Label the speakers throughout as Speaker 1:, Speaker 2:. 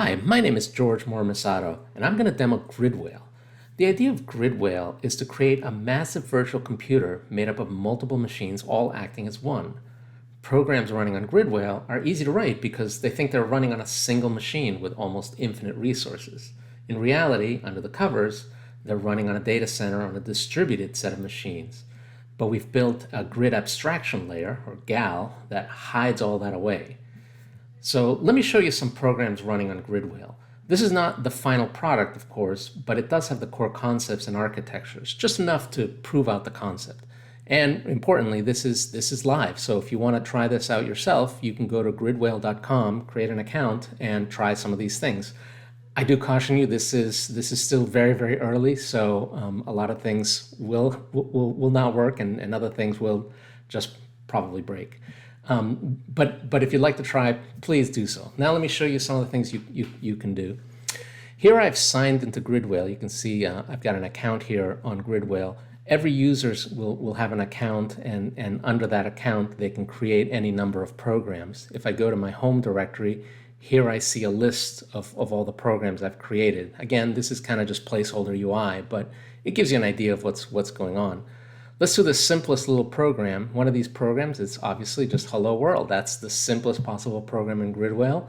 Speaker 1: Hi, my name is George Mormisato, and I'm going to demo GridWhale. The idea of GridWhale is to create a massive virtual computer made up of multiple machines all acting as one. Programs running on GridWhale are easy to write because they think they're running on a single machine with almost infinite resources. In reality, under the covers, they're running on a data center on a distributed set of machines. But we've built a grid abstraction layer, or GAL, that hides all that away. So let me show you some programs running on GridWhale. This is not the final product, of course, but it does have the core concepts and architectures, just enough to prove out the concept. And importantly, this is live. So if you want to try this out yourself, you can go to gridwhale.com, create an account, and try some of these things. I do caution you, this is still very, very early, so a lot of things will not work, and other things will just probably break. But if you'd like to try, please do so. Now let me show you some of the things you can do. Here I've signed into GridWhale. You can see I've got an account here on GridWhale. Every user will have an account, and under that account they can create any number of programs. If I go to my home directory, here I see a list of all the programs I've created. Again, this is kind of just placeholder UI, but it gives you an idea of what's going on. Let's do the simplest little program. One of these programs is obviously just Hello World. That's the simplest possible program in GridWhale.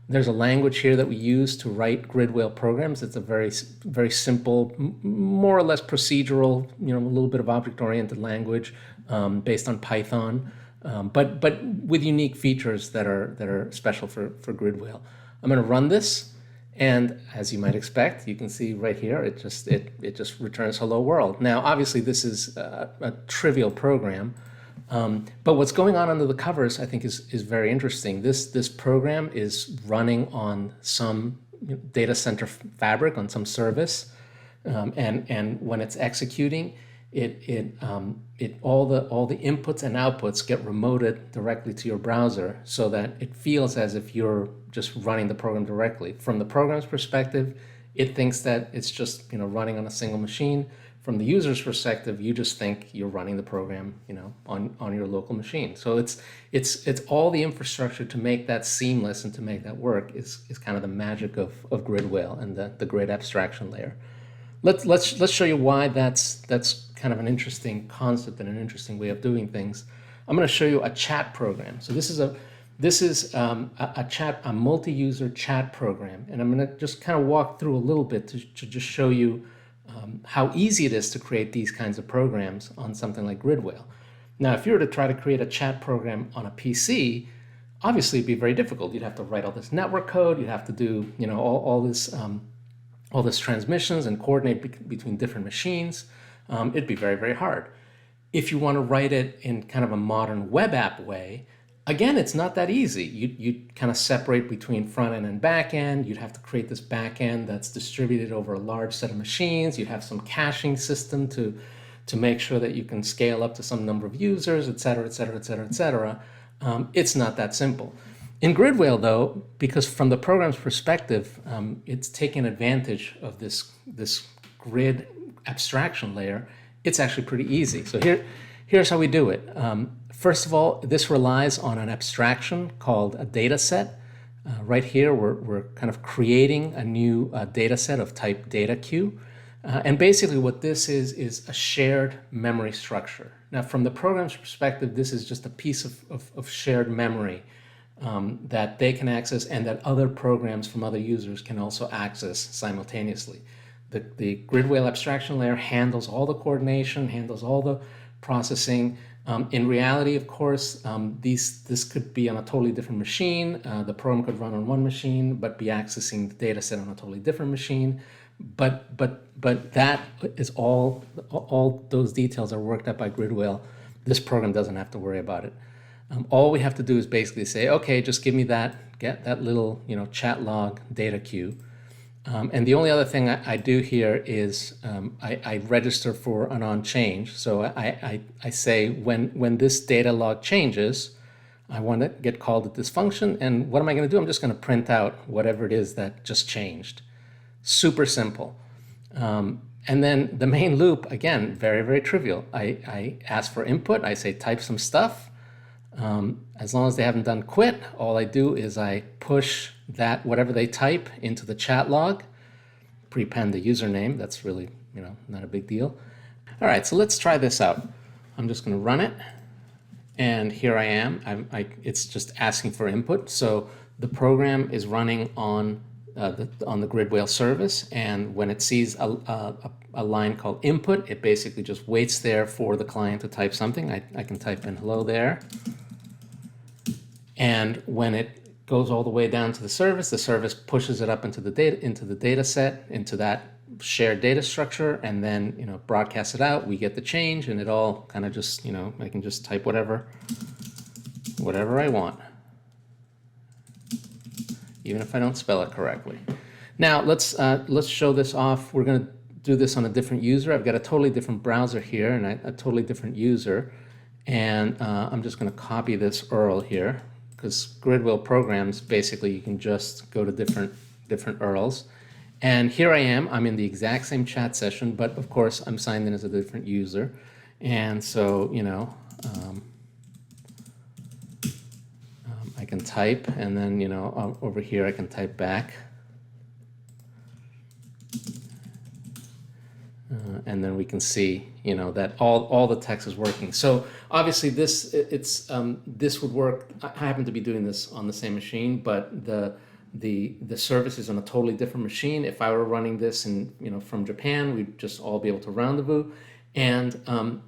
Speaker 1: There's a language here that we use to write GridWhale programs. It's a very, very simple, more or less procedural, a little bit of object-oriented language based on Python, but with unique features that are special for GridWhale. I'm going to run this. And as you might expect, you can see right here, it just returns Hello World. Now, obviously, this is a trivial program, but what's going on under the covers, I think, is very interesting. This program is running on some data center fabric, on some service, and when it's executing, all the inputs and outputs get remoted directly to your browser, so that it feels as if you're just running the program directly. From the program's perspective, it thinks that it's just running on a single machine. From the user's perspective, you just think you're running the program on your local machine. So it's all the infrastructure to make that seamless and to make that work is kind of the magic of GridWhale and the grid abstraction layer. Let's show you why that's kind of an interesting concept and an interesting way of doing things. I'm going to show you a chat program. So this is a multi-user chat program, and I'm going to just kind of walk through a little bit to just show you how easy it is to create these kinds of programs on something like GridWhale. Now, if you were to try to create a chat program on a PC, obviously it'd be very difficult. You'd have to write all this network code. You'd have to do all this transmissions and coordinate between different machines. It'd be very, very hard. If you want to write it in kind of a modern web app way, again, it's not that easy. You'd kind of separate between front end and back end. You'd have to create this back end that's distributed over a large set of machines. You'd have some caching system to make sure that you can scale up to some number of users, et cetera, et cetera, et cetera, et cetera. It's not that simple. In GridWhale, though, because from the program's perspective, it's taking advantage of this grid abstraction layer, it's actually pretty easy. So here's how we do it. First of all, this relies on an abstraction called a data set. Right here, we're kind of creating a new data set of type data queue. And basically what this is a shared memory structure. Now, from the program's perspective, this is just a piece of shared memory that they can access and that other programs from other users can also access simultaneously. The GridWhale abstraction layer handles all the coordination, handles all the processing. In reality, of course, this could be on a totally different machine. The program could run on one machine, but be accessing the data set on a totally different machine. But that is all those details are worked out by GridWhale. This program doesn't have to worry about it. All we have to do is basically say, okay, just give me get that little chat log data queue. And the only other thing I do here is I register for an on change. So I say when this data log changes, I want to get called at this function. And what am I going to do? I'm just going to print out whatever it is that just changed. Super simple. And then the main loop, again, very, very trivial. I ask for input. I say type some stuff. As long as they haven't done quit, all I do is I push that, whatever they type, into the chat log, prepend the username. That's really, not a big deal. All right, so let's try this out. I'm just going to run it. And here I am. It's just asking for input. So the program is running on the GridWhale service, and when it sees a line called input, it basically just waits there for the client to type something. I can type in hello there. And when it goes all the way down to the service pushes it up into the data set, into that shared data structure, and then broadcast it out. We get the change, and it all kind of just I can just type whatever I want, even if I don't spell it correctly. Now let's show this off. We're going to do this on a different user. I've got a totally different browser here and a totally different user, and I'm just going to copy this URL here, because GridWhale programs, basically you can just go to different URLs. And here I am, I'm in the exact same chat session, but of course I'm signed in as a different user. And so, I can type, and then, over here I can type back. And then we can see, that all the text is working. So obviously this would work. I happen to be doing this on the same machine, but the service is on a totally different machine. If I were running this from Japan, we'd just all be able to rendezvous. And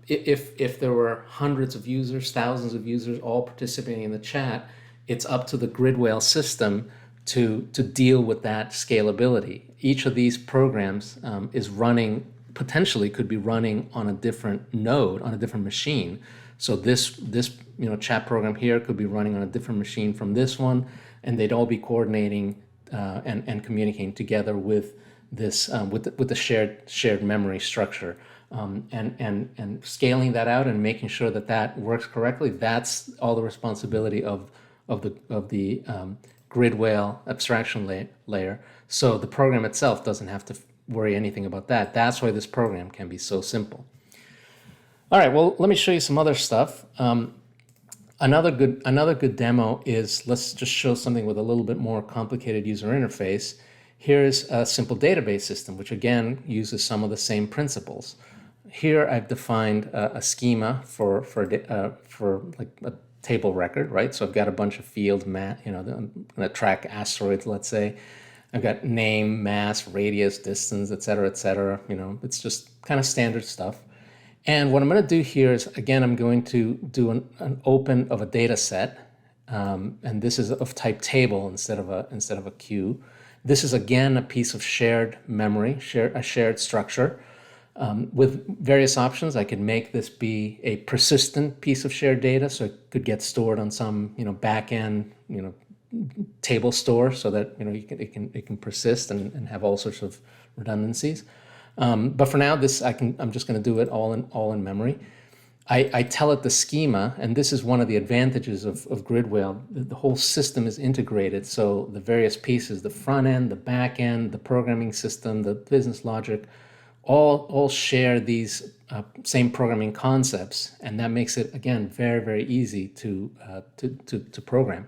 Speaker 1: if there were hundreds of users, thousands of users all participating in the chat, it's up to the GridWhale system to deal with that scalability. Each of these programs is running, potentially could be running on a different node, on a different machine. So this chat program here could be running on a different machine from this one, and they'd all be coordinating and communicating together with this with the shared memory structure, and scaling that out and making sure that works correctly. That's all the responsibility of the GridWhale abstraction layer. So the program itself doesn't have to worry anything about that. That's why this program can be so simple. All right, well, let me show you some other stuff. Another good demo is, let's just show something with a little bit more complicated user interface. Here's a simple database system, which again uses some of the same principles. Here I've defined a schema for like a table record, right? So I've got a bunch of fields, I'm going to track asteroids, let's say. I've got name, mass, radius, distance, et cetera, et cetera. It's just kind of standard stuff. And what I'm going to do here is, again, I'm going to do an open of a data set, and this is of type table instead of a queue. This is again a piece of shared memory, a shared structure. With various options, I could make this be a persistent piece of shared data, so it could get stored on some back-end table store, so that it can persist and have all sorts of redundancies. But for now, I'm just going to do it all in memory. I tell it the schema, and this is one of the advantages of GridWhale. The whole system is integrated, so the various pieces, the front end, the back end, the programming system, the business logic, all share these same programming concepts, and that makes it, again, very, very easy to program.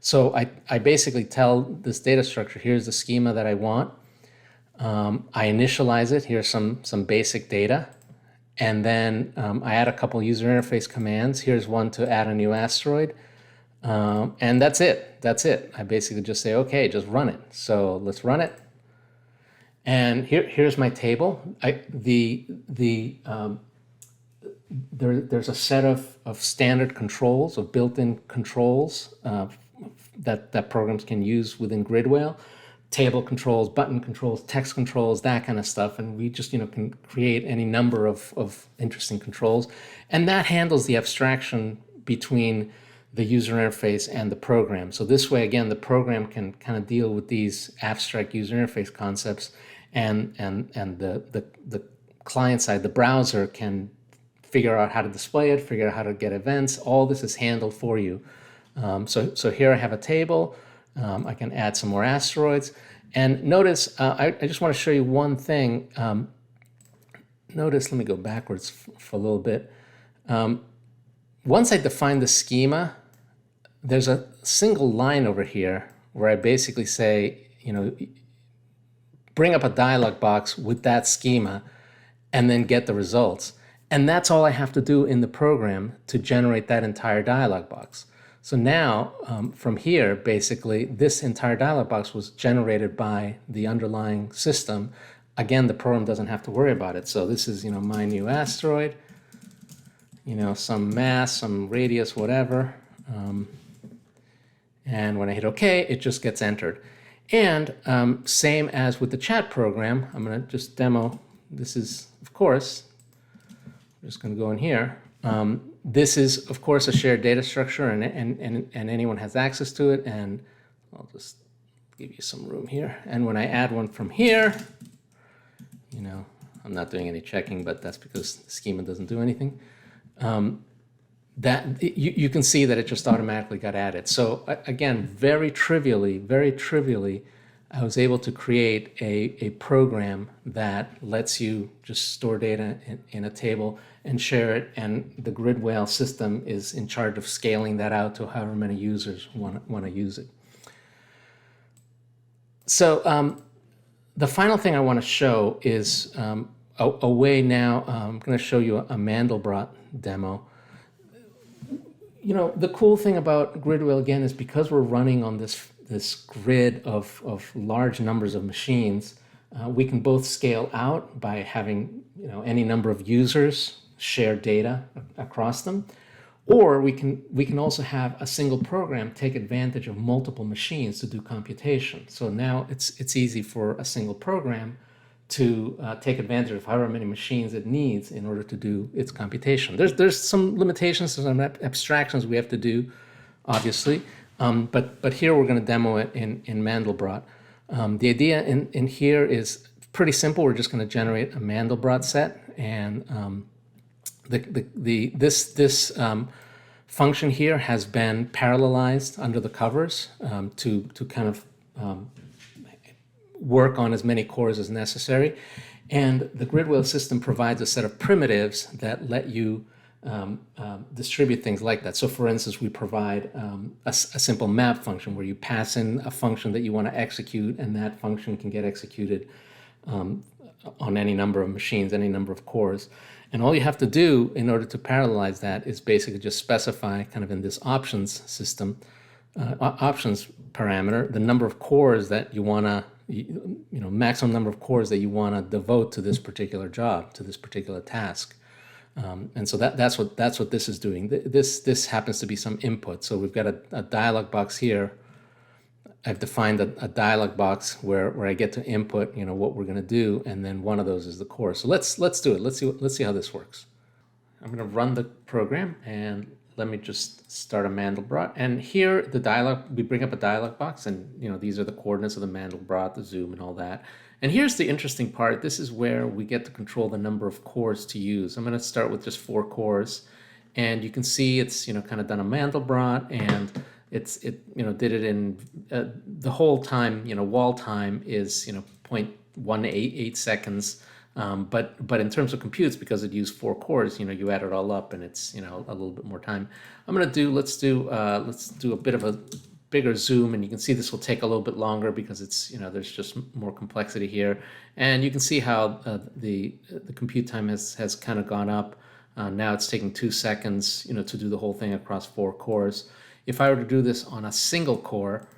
Speaker 1: So I basically tell this data structure, here's the schema that I want. I initialize it, here's some basic data, and then I add a couple user interface commands. Here's one to add a new asteroid, and that's it. I basically just say, okay, just run it. So let's run it. And here's my table. There's a set of standard controls, of built-in controls that programs can use within GridWhale. Table controls, button controls, text controls, that kind of stuff. And we just can create any number of interesting controls. And that handles the abstraction between the user interface and the program. So this way, again, the program can kind of deal with these abstract user interface concepts, and the client side, the browser, can figure out how to display it, figure out how to get events. All this is handled for you. So here I have a table. I can add some more asteroids. And notice, I just want to show you one thing. Notice, let me go backwards for a little bit. Once I define the schema, there's a single line over here where I basically say, bring up a dialog box with that schema and then get the results. And that's all I have to do in the program to generate that entire dialog box. So now from here, basically, this entire dialog box was generated by the underlying system. Again, the program doesn't have to worry about it. So this is, my new asteroid, some mass, some radius, whatever. And when I hit OK, it just gets entered. And same as with the chat program, I'm going to just demo. This is, of course, I'm just going to go in here. This is, of course, a shared data structure, and anyone has access to it. And I'll just give you some room here. And when I add one from here, I'm not doing any checking, but that's because the schema doesn't do anything. That you can see that it just automatically got added. So again, very trivially, I was able to create a program that lets you just store data in a table and share it, and the GridWhale system is in charge of scaling that out to however many users want to use it. So the final thing I want to show is a way now. I'm going to show you a Mandelbrot demo. The cool thing about GridWhale, again, is because we're running on this grid of large numbers of machines, we can both scale out by having any number of users share data across them, or we can also have a single program take advantage of multiple machines to do computation. So now it's easy for a single program to take advantage of however many machines it needs in order to do its computation. There's some limitations, some abstractions we have to do, obviously, but here we're going to demo it in Mandelbrot. The idea in here is pretty simple. We're just going to generate a Mandelbrot set, and this function here has been parallelized under the covers to kind of work on as many cores as necessary. And the GridWhale system provides a set of primitives that let you distribute things like that. So for instance, we provide a simple map function where you pass in a function that you want to execute, and that function can get executed on any number of machines, any number of cores. And all you have to do in order to parallelize that is basically just specify kind of in this options system, options parameter, the number of cores that you want to, maximum number of cores that you want to devote to this particular job, to this particular task. And so that's what this is doing. This happens to be some input. So we've got a dialog box here. I've defined a dialog box where I get to input, what we're going to do, and then one of those is the core. So let's do it. Let's see how this works. I'm going to run the program, and let me just start a Mandelbrot. And here we bring up a dialog box, and these are the coordinates of the Mandelbrot, the zoom, and all that. And here's the interesting part. This is where we get to control the number of cores to use. I'm going to start with just 4 cores, and you can see it's kind of done a Mandelbrot, and it did it in the whole time. Wall time is 0.188 seconds. But in terms of computes, because it used 4 cores, you add it all up, and it's a little bit more time. Let's do a bit of a bigger zoom, and you can see this will take a little bit longer because it's there's just more complexity here, and you can see how the compute time has kind of gone up. Now it's taking 2 seconds to do the whole thing across 4 cores. If I were to do this on a single core,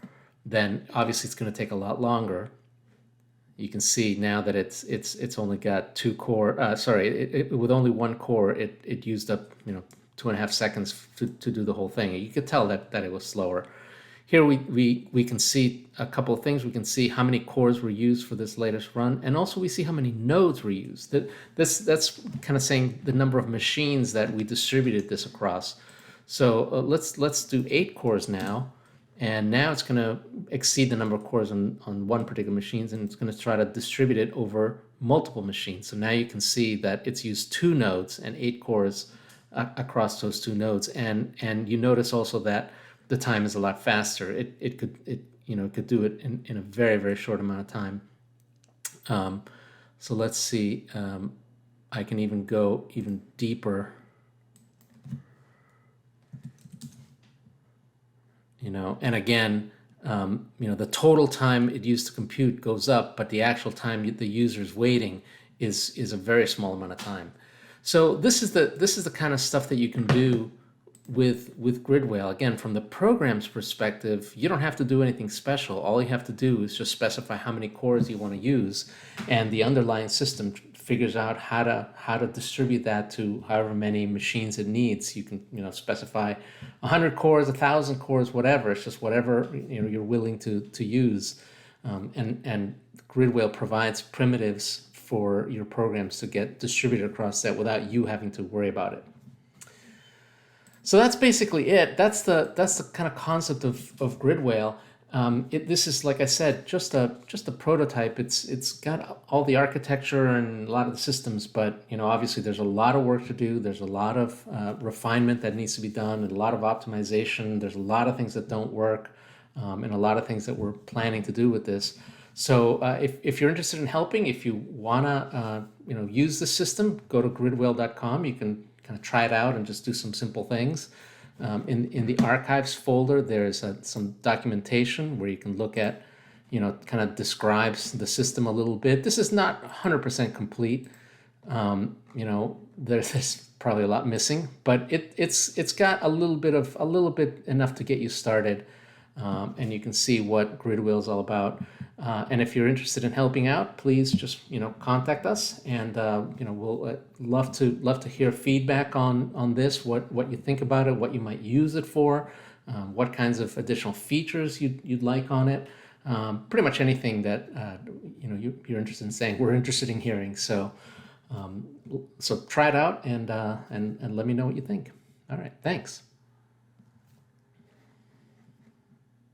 Speaker 1: then obviously it's going to take a lot longer. You can see now that it's only got 2 core. With only 1 core, it used up 2.5 seconds to do the whole thing. You could tell that it was slower. Here we can see a couple of things. We can see how many cores were used for this latest run, and also we see how many nodes were used. That's kind of saying the number of machines that we distributed this across. So let's do 8 cores now. And now it's going to exceed the number of cores on one particular machine, and it's going to try to distribute it over multiple machines. So now you can see that it's used 2 nodes and 8 cores across those 2 nodes. And you notice also that the time is a lot faster. It could do it in a very, very short amount of time. So let's see. I can even go even deeper. And again, the total time it used to compute goes up, but the actual time the user's waiting is a very small amount of time. So this is the kind of stuff that you can do with GridWhale. Again, from the program's perspective, you don't have to do anything special. All you have to do is just specify how many cores you want to use, and the underlying system figures out how to distribute that to however many machines it needs. You can specify 100 cores, 1,000 cores, whatever. It's just whatever you're willing to use, and GridWhale provides primitives for your programs to get distributed across that without you having to worry about it. So that's basically it. That's the kind of concept of GridWhale. This is, like I said, just a prototype. It's got all the architecture and a lot of the systems, but obviously there's a lot of work to do. There's a lot of refinement that needs to be done, and a lot of optimization. There's a lot of things that don't work, and a lot of things that we're planning to do with this. So if you're interested in helping, if you wanna use the system, go to gridwhale.com. You can kind of try it out and just do some simple things. In the archives folder, there's some documentation where you can look at, kind of describes the system a little bit. This is not 100% complete. There's probably a lot missing, but it's got a little bit enough to get you started, and you can see what GridWhale is all about. And if you're interested in helping out, please just contact us, and we'll love to hear feedback on this. What you think about it, what you might use it for, what kinds of additional features you'd like on it. Pretty much anything that you're interested in saying, we're interested in hearing. So so try it out and let me know what you think. All right, thanks.